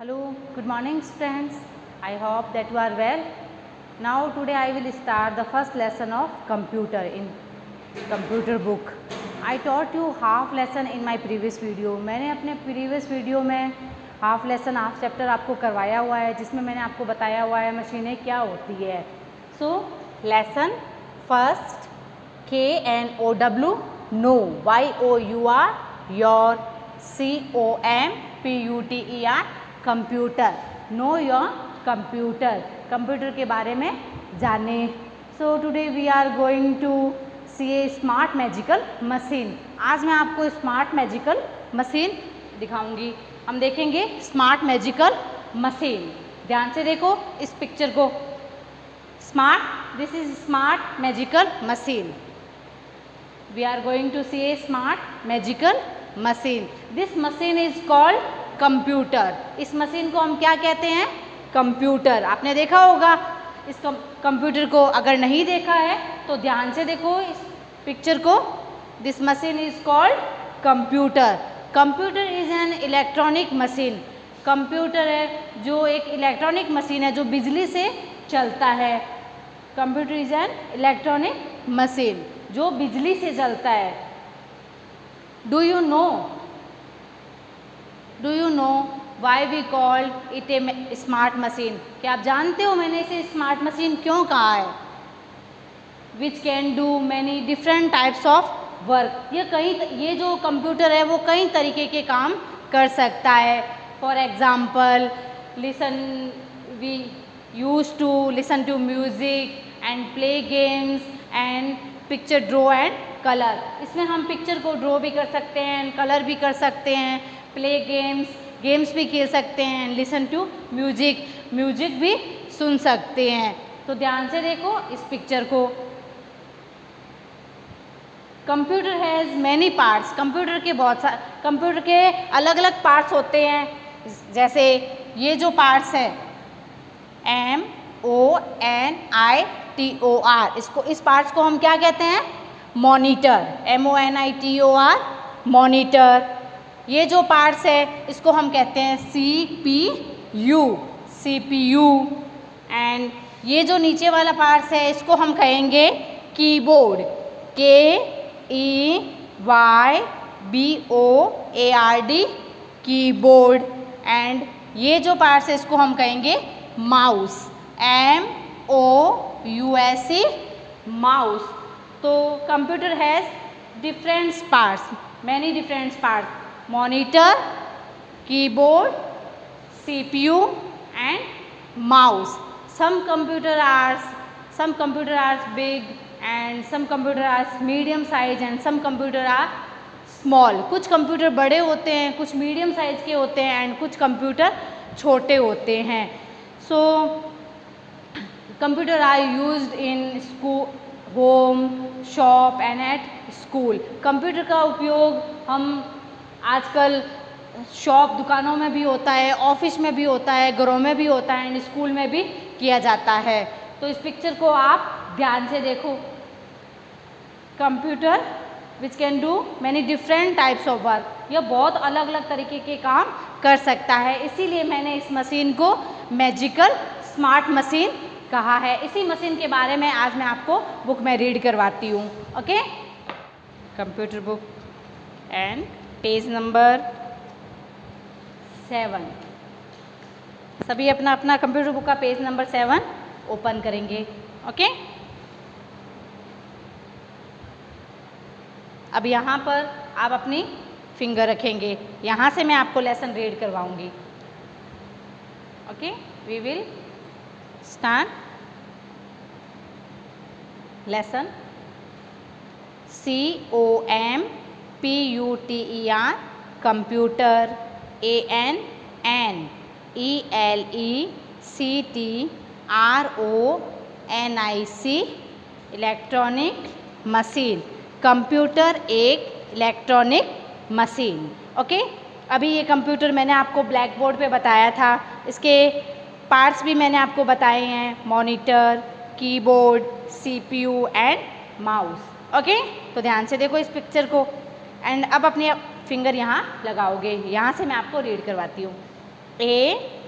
Hello, good morning students. I hope that you are well. Now today I will start the first lesson of computer in computer book. I taught you half lesson in my previous video. मैंने अपने previous video में half lesson half chapter आपको करवाया हुआ है, जिसमें मैंने आपको बताया हुआ है मशीनें क्या होती है. So lesson first KNOW know YOUR your COMPUTER computer. Know your computer, computer के बारे में जाने. So today we are going to see a smart magical machine. आज मैं आपको स्मार्ट मैजिकल मशीन दिखाऊंगी. हम देखेंगे स्मार्ट मैजिकल मशीन. ध्यान से देखो इस पिक्चर को. Smart, this is smart magical machine. We are going to see a smart magical machine. This machine is called computer. इस मशीन को हम क्या कहते हैं? कंप्यूटर. आपने देखा होगा इस कंप्यूटर को. अगर नहीं देखा है तो ध्यान से देखो इस पिक्चर को. This machine is called computer. Computer is an electronic machine. Computer है जो एक इलेक्ट्रॉनिक मशीन है जो बिजली से चलता है. Computer is an electronic machine जो बिजली से चलता है. Do you know why we called it a smart machine? क्या आप जानते हो मैंने इसे स्मार्ट मशीन क्यों कहा है? Which can do many different types of work. ये जो कंप्यूटर है वो कई तरीके के काम कर सकता है. For example we use to listen to music and play games and picture draw and colour. इसमें हम पिक्चर को ड्रॉ भी कर सकते हैं, कलर भी कर सकते हैं, प्ले गेम्स भी खेल सकते हैं, लिसन टू म्यूजिक भी सुन सकते हैं. तो ध्यान से देखो इस पिक्चर को. Computer has many parts. Computer के अलग अलग पार्ट्स होते हैं. जैसे ये जो पार्ट्स है MONITOR, इस पार्ट्स को हम क्या कहते हैं? मॉनिटर. MONITOR monitor. ये जो पार्ट्स है इसको हम कहते हैं CPU. एंड ये जो नीचे वाला पार्ट्स है इसको हम कहेंगे कीबोर्ड. KEYBOARD keyboard. एंड ये जो पार्ट्स है इसको हम कहेंगे माउस. MOUSE mouse. तो computer has different parts, many different parts. Monitor, keyboard, CPU and mouse. Some computer are big and some computer are medium size and some computer are small. कुछ computer बड़े होते हैं, कुछ medium size के होते हैं and कुछ computer छोटे होते हैं. So computer are used in school, home, shop and at school. Computer का उपयोग हम आजकल शॉप, दुकानों में भी होता है, ऑफिस में भी होता है, घरों में भी होता है एंड स्कूल में भी किया जाता है. तो इस पिक्चर को आप ध्यान से देखो. Computer which can do many different types of work. यह बहुत अलग अलग तरीके के काम कर सकता है. इसीलिए मैंने इस मशीन को मैजिकल स्मार्ट मशीन कहा है. इसी मशीन के बारे में आज मैं आपको बुक में रीड करवाती हूँ. Okay, computer book and page number 7. सभी अपना अपना कंप्यूटर बुक का पेज नंबर 7 ओपन करेंगे. ओके, अब यहाँ पर आप अपनी फिंगर रखेंगे. यहाँ से मैं आपको लेसन रीड करवाऊंगी. Okay, we will start lesson. COMPUTER computer. ANNELECTRONIC electronic machine. Computer एक इलेक्ट्रॉनिक मशीन. ओके, अभी ये कंप्यूटर मैंने आपको ब्लैक बोर्ड पे बताया था. इसके पार्ट्स भी मैंने आपको बताए हैं. Monitor, keyboard, CPU and mouse. Okay, तो ध्यान से देखो इस पिक्चर को एंड अब अपनी फिंगर यहाँ लगाओगे. यहाँ से मैं आपको रीड करवाती हूँ. A-C-O-M-P-U-T-E-R,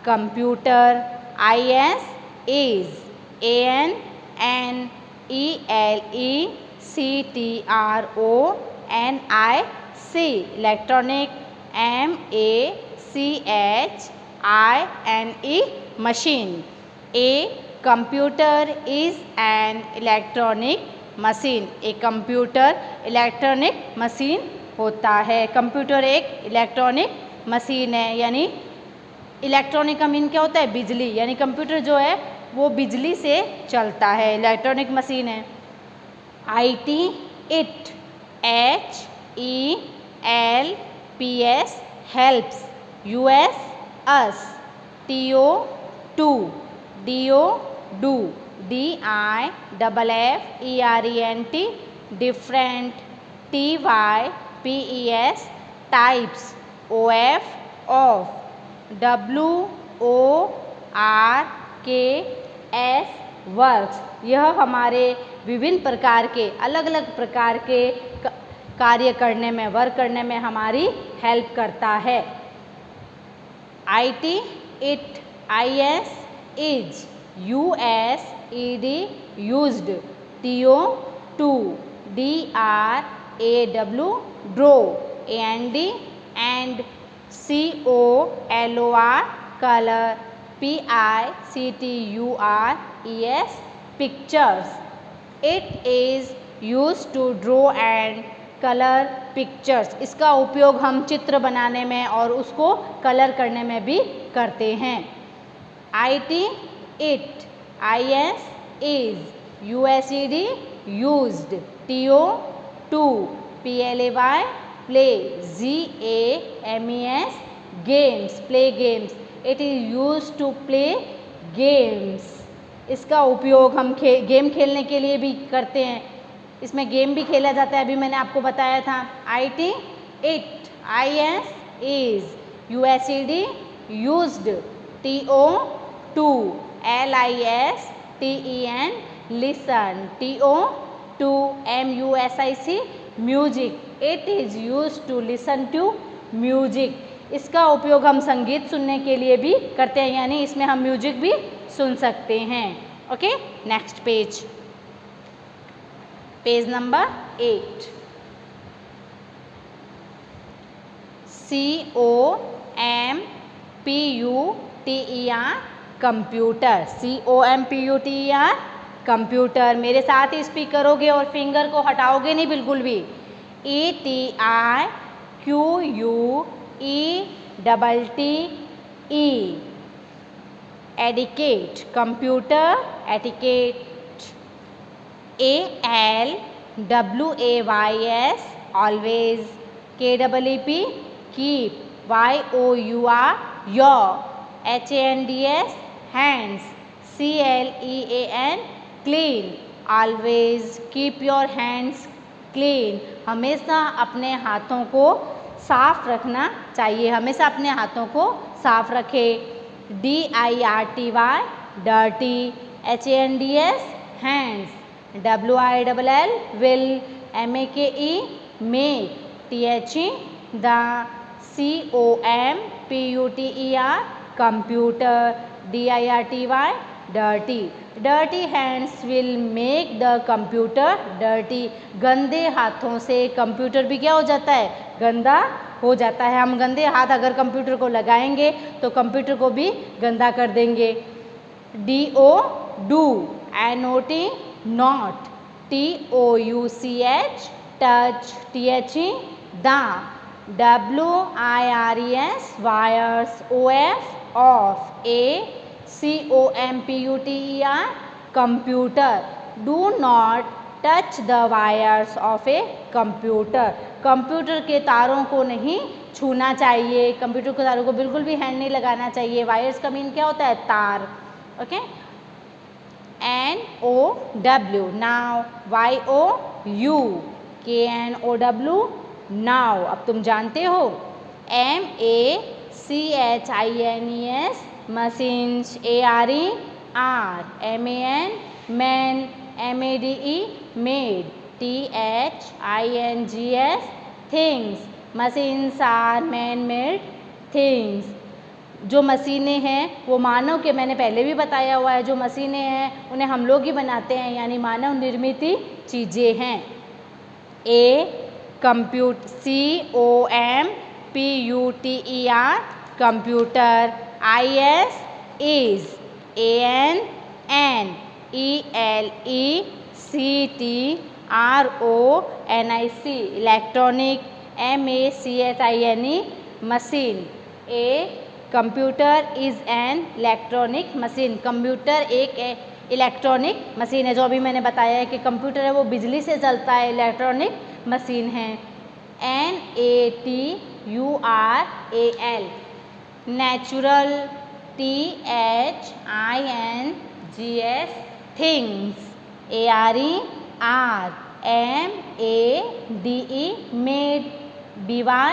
computer. I-S, is. A-N-N-E-L-E-C-T-R-O-N-I-C, electronic. M-A-C-H-I-N-E, machine. A computer is an electronic machine. A computer electronic machine होता है। कंप्यूटर एक इलेक्ट्रॉनिक मशीन है, यानी इलेक्ट्रॉनिक का मीन क्या होता है? बिजली, यानी कंप्यूटर जो है वो बिजली से चलता है, इलेक्ट्रॉनिक मशीन है। IT, it, HELPS, helps. US, us. TO, to. DO, do. DIFFERENT, different. TYPES, types. OF, of. WORKS, works. यह हमारे विभिन्न प्रकार के, अलग अलग प्रकार के कार्य करने में, वर्क करने में हमारी हेल्प करता है। IT, it, IS, is. US, ED, used. TO, to. DRAW, draw. AND, and. COLOR, color. PICTURES, pictures. It is used to draw and color pictures. इसका उपयोग हम चित्र बनाने में और उसको कलर करने में भी करते हैं। IT, it, IS, is, USED, used. TO, to. PLAY, play. GAMES, games, play games. It is used to play games. इसका उपयोग हम गेम खेलने के लिए भी करते हैं, इसमें गेम भी खेला जाता है, अभी मैंने आपको बताया था। IT, it, IS, is, USED, used. TO, to. LISTEN, listen. TO, to. MUSIC, music. It is used to listen to music. इसका उपयोग हम संगीत सुनने के लिए भी करते हैं, यानी इसमें हम म्यूजिक भी सुन सकते हैं। Okay, next page, page number 8। COMPUTER, computer. COMPUTER, computer. मेरे साथ ही स्पीक करोगे और फिंगर को हटाओगे नहीं बिल्कुल भी। ETIQUETTE, adequate, computer etiquette. ALWAYS, always. KEEP, keep. YOUR, your. HANDS, hands. CLEAN, clean, always keep your hands clean. हमेशा अपने हाथों को साफ रखना चाहिए, हमेशा अपने हाथों को साफ रखें। DIRTY, dirty. HANDS, hands. WILL, will। MAKE, make। THE, the। COMPUTER, computer। DIRTY, dirty। Dirty hands will make the computer dirty। गंदे हाथों से कंप्यूटर भी क्या हो जाता है? गंदा हो जाता है। हम गंदे हाथ अगर कंप्यूटर को लगाएंगे तो कंप्यूटर को भी गंदा कर देंगे। DO, do। NOT, not। TOUCH, touch। THE, the। WIRES, wires। OF, off। COMPUTER, computer। Do not touch the wires of a computer। Computer के तारों को नहीं छूना चाहिए, कंप्यूटर के तारों को बिल्कुल भी हैंड नहीं लगाना चाहिए। वायर्स का मीन क्या होता है? तार। Okay. NOW, now। YOUKNOW, now। अब तुम जानते हो। MACHINES, machines। ARE, are। MAN, man। MADE, made। THINGS, things। Machines are man made things. जो मशीनें हैं वो मानव के, मैंने पहले भी बताया हुआ है, जो मशीनें हैं उन्हें हम लोग ही बनाते हैं, यानी मानव निर्मित चीज़ें हैं। COMPUTER computer. IS ANELECTRONIC electronic. MACHINE machine. Computer is an electronic machine. Computer एक इलेक्ट्रॉनिक मशीन है। जो अभी मैंने बताया है कि कंप्यूटर है वो बिजली से चलता है, इलेक्ट्रॉनिक मशीन है। NATURAL natural. THINGS things. ARE made. BY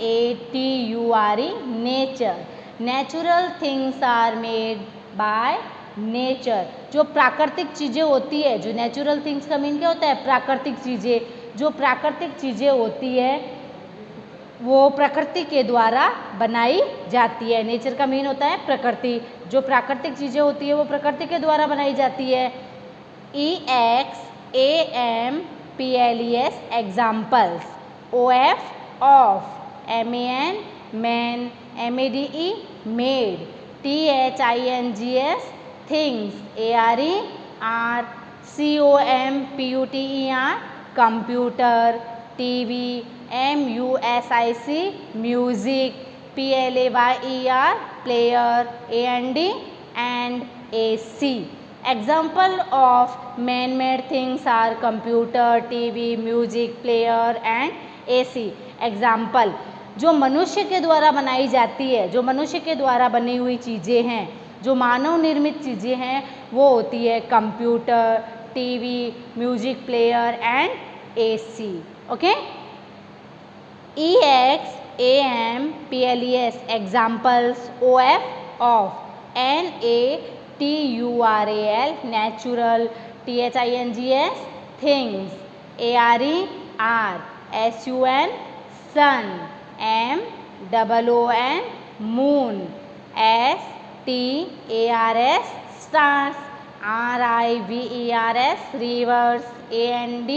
NATURE nature. Natural things are made by nature. जो प्राकृतिक चीज़ें होती है, जो नेचुरल थिंग्स का मीन क्या होता है? प्राकृतिक चीज़ें। जो प्राकृतिक चीज़ें होती है वो प्रकृति के द्वारा बनाई जाती है। नेचर का मीन होता है प्रकृति। जो प्राकृतिक चीज़ें होती है वो प्रकृति के द्वारा बनाई जाती है। EXAMPLES examples. OF of. MAN man. MADE made. THINGS things. ARE COMPUTER computer. TV MUSIC music. PLAYER player. AND AC example of man made things are computer, TV, music, player and AC। Example जो मनुष्य के द्वारा बनाई जाती है, जो मनुष्य के द्वारा बनी हुई चीज़ें हैं, जो मानव निर्मित चीज़ें हैं वो होती है computer, TV, music player and AC। Okay. EXAMPLES examples. OF of. NATURAL natural. THINGS things. ARE SUN sun. MOON moon. STARS stars. RIVERS reverse. AND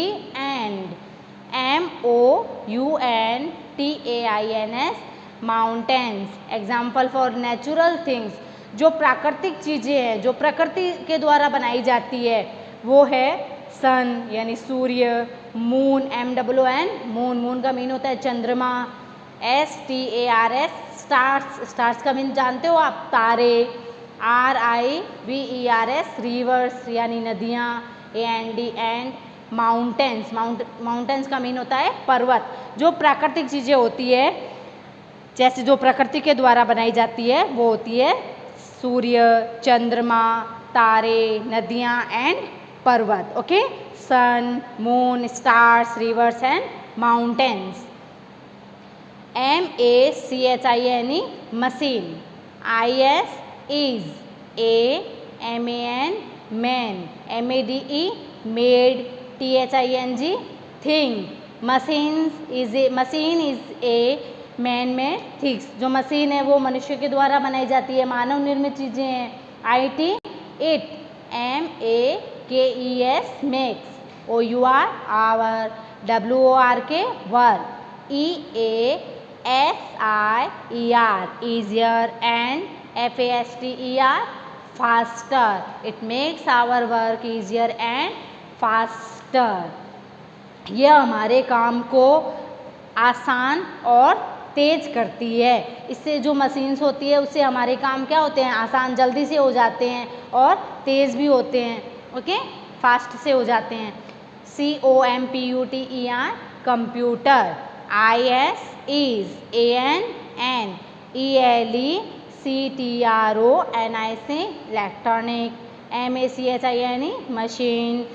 MOUNTAINS mountains. Example for natural things जो प्राकृतिक चीज़ें हैं, जो प्रकृति के द्वारा बनाई जाती है वो है सन यानी सूर्य। मून MOON मून, मून का मीन होता है चंद्रमा। STARS स्टार्स, स्टार्स का मीन जानते हो आप? तारे। RIVERS रिवर्स यानी नदियाँ। AND माउंटेन्स, माउंटेन्स का मीन होता है पर्वत। जो प्राकृतिक चीज़ें होती है, जैसे जो प्रकृति के द्वारा बनाई जाती है वो होती है सूर्य, चंद्रमा, तारे, नदियाँ एंड पर्वत। Okay. Sun, moon, stars, rivers and mountains. MACHINE machine. IS is. AMAN man. MADE made. THING thing. Machine is a man made things. जो मशीन है वो मनुष्य के द्वारा बनाई जाती है, मानव निर्मित चीज़ें हैं। IT it. MAKES makes. OUR our. WORK work. EASIER easier and FASTER faster. It makes our work easier and faster. यह हमारे काम को आसान और तेज करती है। इससे जो मशीन्स होती है उससे हमारे काम क्या होते हैं? आसान, जल्दी से हो जाते हैं और तेज़ भी होते हैं। ओके, फास्ट से हो जाते हैं। COMPUTER computer. IS is ANNELECTRONIC electronic. MACHINE machine.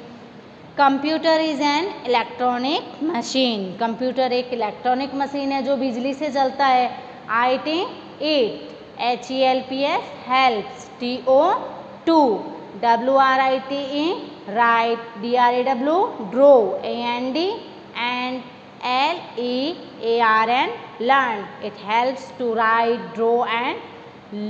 Computer is an electronic machine. Computer एक इलेक्ट्रॉनिक मशीन है जो बिजली से चलता है। IT it. HELPS helps. TO WRITE write. DRAW draw. AND LEARN learn. It helps to write, draw and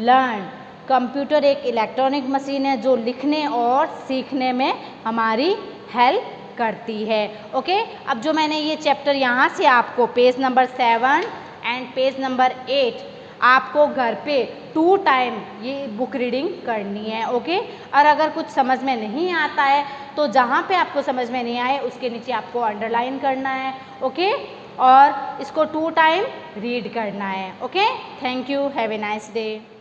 learn. Computer एक electronic machine है जो लिखने और सीखने में हमारी हेल्प करती है। ओके, अब जो मैंने ये चैप्टर यहाँ से आपको page number 7 and page number 8 आपको घर पे 2 टाइम ये बुक रीडिंग करनी है। ओके, और अगर कुछ समझ में नहीं आता है तो जहाँ पे आपको समझ में नहीं आए उसके नीचे आपको अंडरलाइन करना है। ओके, और इसको 2 टाइम रीड करना है। Okay, thank you, have a nice day.